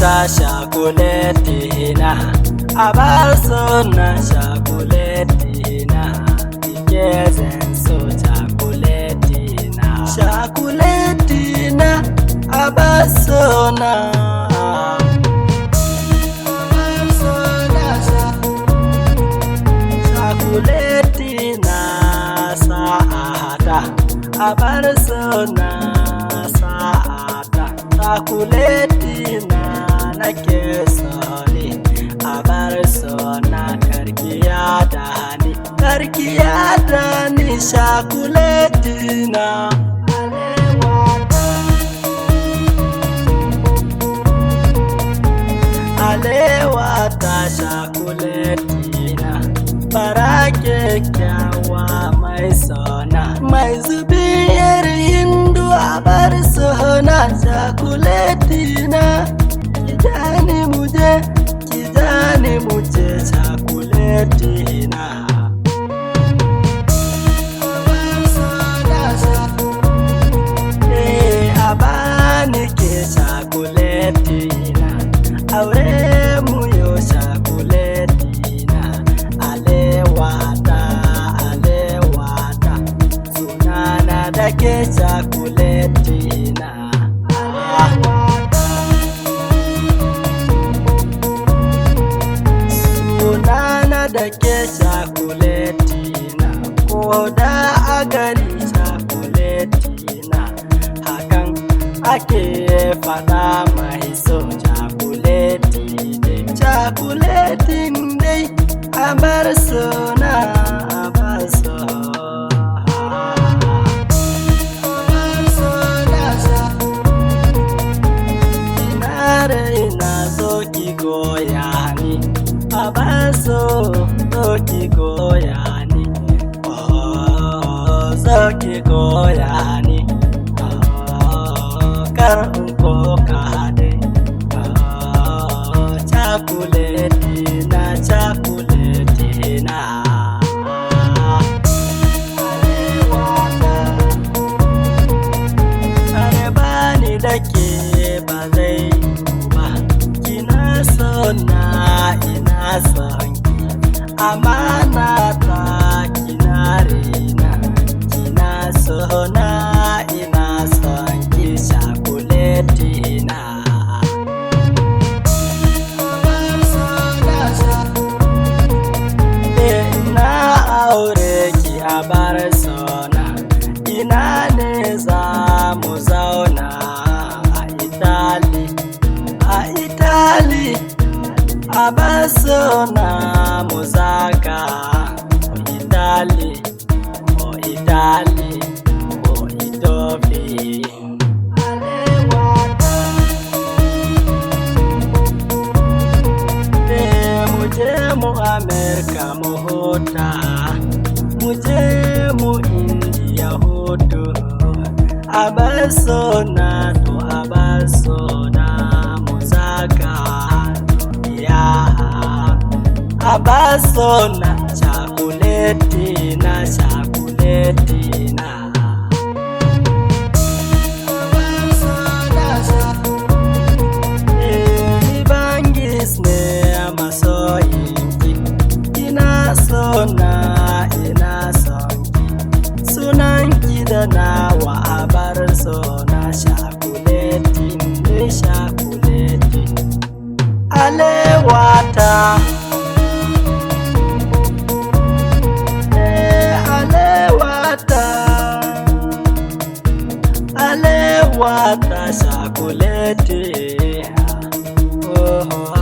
ta shakuleti na, abar sona shakuleti na, ike zenso shakuleti na. Shakuleti na, abar sona. Shakuleti na sa'ada, abar sona sa'ada. Shakuleti na nake so ne, abar sona karkiya da ni, karkiya da ni. Shakuleti na alewa ta shakuleti na, fara kyakkyawa mai sona, mai zubiyar hindu abar sona. Shakuleti na kijani muje, kijani muje. Shakuleti na abani ke shakuleti na, aure mu yo shakuleti na. Alewata, alewata, sunana da ke shakuleti na. Sunana da ke shakuleti na, ko da a gari shakuleti na. Hakan ake fada mai so shakuleti dai, shakuletin dai abar sona, abar so. Ina so ki goya ni, abar so ki goya ni. Oh, so ki goya ni. Kar in koka dai. Shakuleti na, shakuleti na. Are bani da ke ba zai yiwu ba, kina sona ina son ki, amana ta kina rena, kina sona ina son ki. Shakuleti na ina aure ki abar sona, ina ne za mu zauna a Itali, a Itali. Abar sona mu zaga Itali, o Itali, o Itofi. Muje mu Amerika mu huta, muje mu India hutu. Abar sona to abar sona mu zaga duniya. Abar sona shakuleti na, shakuleti na. Bangis ne masoyinki, ina sona ina sonki, sunanki da nawa abar sona. Shakuleti ne, shakuleti. Alewata, alewata, alewata shakuleti. Oh,